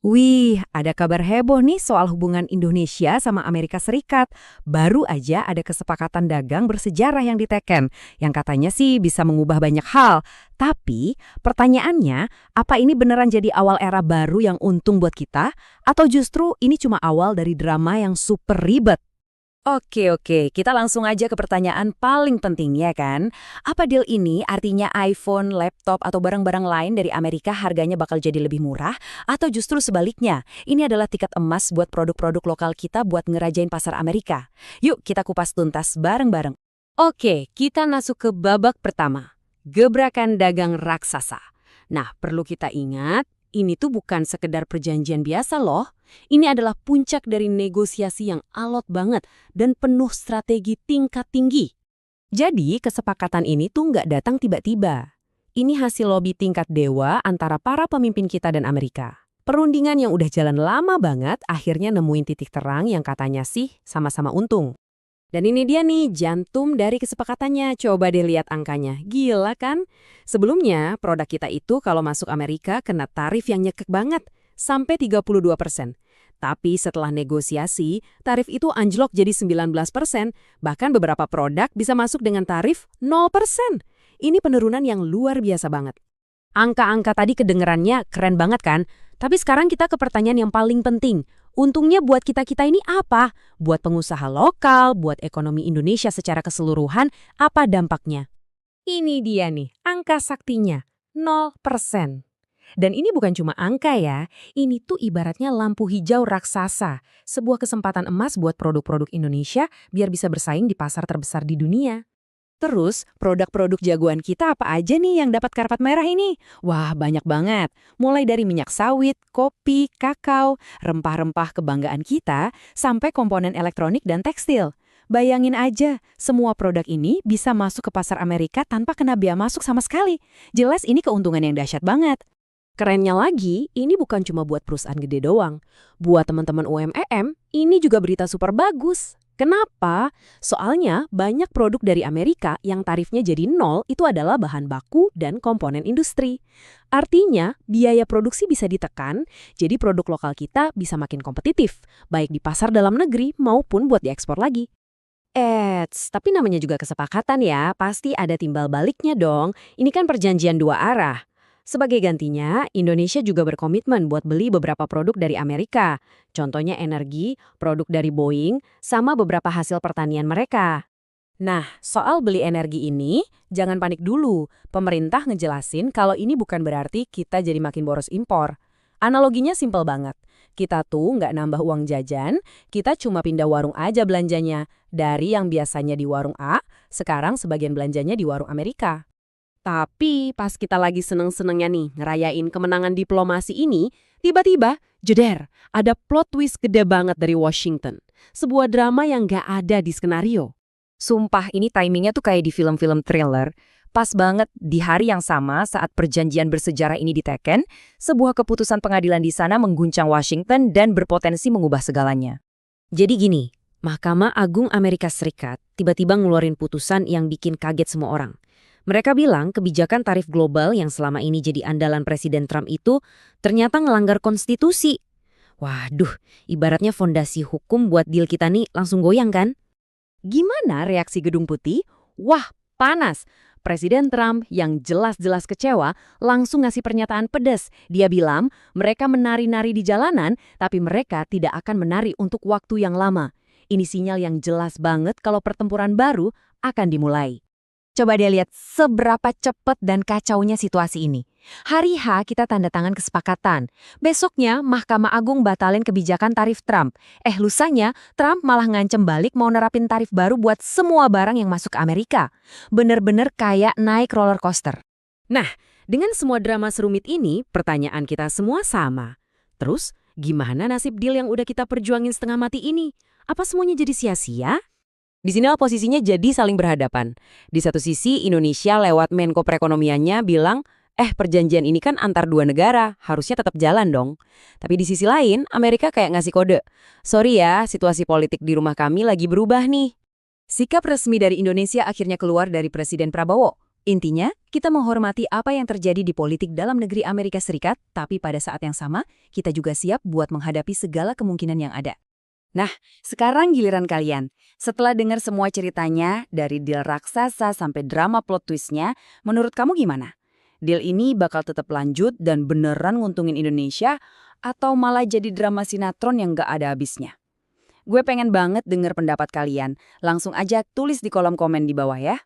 Wih, ada kabar heboh nih soal hubungan Indonesia sama Amerika Serikat. Baru aja ada kesepakatan dagang bersejarah yang diteken, yang katanya sih bisa mengubah banyak hal. Tapi, pertanyaannya, apa ini beneran jadi awal era baru yang untung buat kita? Atau justru ini cuma awal dari drama yang super ribet? Oke, kita langsung aja ke pertanyaan paling penting ya kan. Apa deal ini artinya iPhone, laptop, atau barang-barang lain dari Amerika harganya bakal jadi lebih murah? Atau justru sebaliknya, ini adalah tiket emas buat produk-produk lokal kita buat ngerajain pasar Amerika? Yuk kita kupas tuntas bareng-bareng. Oke, kita masuk ke babak pertama. Gebrakan dagang raksasa. Nah, perlu kita ingat, ini tuh bukan sekedar perjanjian biasa loh. Ini adalah puncak dari negosiasi yang alot banget dan penuh strategi tingkat tinggi. Jadi, kesepakatan ini tuh nggak datang tiba-tiba. Ini hasil lobby tingkat dewa antara para pemimpin kita dan Amerika. Perundingan yang udah jalan lama banget akhirnya nemuin titik terang yang katanya sih sama-sama untung. Dan ini dia nih jantung dari kesepakatannya. Coba deh lihat angkanya. Gila kan? Sebelumnya, produk kita itu kalau masuk Amerika kena tarif yang nyekek banget, sampai 32%. Tapi setelah negosiasi, tarif itu anjlok jadi 19%, bahkan beberapa produk bisa masuk dengan tarif 0%. Ini penurunan yang luar biasa banget. Angka-angka tadi kedengerannya keren banget kan? Tapi sekarang kita ke pertanyaan yang paling penting. Untungnya buat kita-kita ini apa? Buat pengusaha lokal, buat ekonomi Indonesia secara keseluruhan, apa dampaknya? Ini dia nih, angka saktinya, 0%. Dan ini bukan cuma angka ya, ini tuh ibaratnya lampu hijau raksasa, sebuah kesempatan emas buat produk-produk Indonesia biar bisa bersaing di pasar terbesar di dunia. Terus, produk-produk jagoan kita apa aja nih yang dapat karpet merah ini? Wah, banyak banget. Mulai dari minyak sawit, kopi, kakao, rempah-rempah kebanggaan kita, sampai komponen elektronik dan tekstil. Bayangin aja, semua produk ini bisa masuk ke pasar Amerika tanpa kena bea masuk sama sekali. Jelas ini keuntungan yang dahsyat banget. Kerennya lagi, ini bukan cuma buat perusahaan gede doang. Buat teman-teman UMKM, ini juga berita super bagus. Kenapa? Soalnya banyak produk dari Amerika yang tarifnya jadi nol itu adalah bahan baku dan komponen industri. Artinya, biaya produksi bisa ditekan, jadi produk lokal kita bisa makin kompetitif, baik di pasar dalam negeri maupun buat diekspor lagi. Tapi namanya juga kesepakatan ya, pasti ada timbal baliknya dong. Ini kan perjanjian dua arah. Sebagai gantinya, Indonesia juga berkomitmen buat beli beberapa produk dari Amerika. Contohnya energi, produk dari Boeing, sama beberapa hasil pertanian mereka. Nah, soal beli energi ini, jangan panik dulu. Pemerintah ngejelasin kalau ini bukan berarti kita jadi makin boros impor. Analoginya simpel banget. Kita tuh nggak nambah uang jajan, kita cuma pindah warung aja belanjanya. Dari yang biasanya di warung A, sekarang sebagian belanjanya di warung Amerika. Tapi pas kita lagi seneng-senengnya nih ngerayain kemenangan diplomasi ini, tiba-tiba, jeder, ada plot twist gede banget dari Washington. Sebuah drama yang gak ada di skenario. Sumpah ini timingnya tuh kayak di film-film thriller. Pas banget di hari yang sama saat perjanjian bersejarah ini diteken, sebuah keputusan pengadilan di sana mengguncang Washington dan berpotensi mengubah segalanya. Jadi gini, Mahkamah Agung Amerika Serikat tiba-tiba ngeluarin putusan yang bikin kaget semua orang. Mereka bilang kebijakan tarif global yang selama ini jadi andalan Presiden Trump itu ternyata ngelanggar konstitusi. Waduh, ibaratnya fondasi hukum buat deal kita nih langsung goyang kan? Gimana reaksi Gedung Putih? Wah, panas. Presiden Trump yang jelas-jelas kecewa langsung ngasih pernyataan pedas. Dia bilang mereka menari-nari di jalanan, tapi mereka tidak akan menari untuk waktu yang lama. Ini sinyal yang jelas banget kalau pertempuran baru akan dimulai. Coba dia lihat seberapa cepat dan kacaunya situasi ini. Hari H kita tanda tangan kesepakatan. Besoknya Mahkamah Agung batalin kebijakan tarif Trump. Lusanya Trump malah ngancem balik mau nerapin tarif baru buat semua barang yang masuk ke Amerika. Bener-bener kayak naik roller coaster. Nah, dengan semua drama serumit ini, pertanyaan kita semua sama. Terus, gimana nasib deal yang udah kita perjuangin setengah mati ini? Apa semuanya jadi sia-sia? Di sinilah posisinya jadi saling berhadapan. Di satu sisi, Indonesia lewat Menko Perekonomiannya bilang, perjanjian ini kan antar dua negara, harusnya tetap jalan dong. Tapi di sisi lain, Amerika kayak ngasih kode. Sorry ya, situasi politik di rumah kami lagi berubah nih. Sikap resmi dari Indonesia akhirnya keluar dari Presiden Prabowo. Intinya, kita menghormati apa yang terjadi di politik dalam negeri Amerika Serikat, tapi pada saat yang sama, kita juga siap buat menghadapi segala kemungkinan yang ada. Nah, sekarang giliran kalian. Setelah dengar semua ceritanya, dari deal raksasa sampai drama plot twistnya, menurut kamu gimana? Deal ini bakal tetap lanjut dan beneran nguntungin Indonesia, atau malah jadi drama sinetron yang gak ada habisnya? Gue pengen banget denger pendapat kalian. Langsung aja tulis di kolom komen di bawah ya.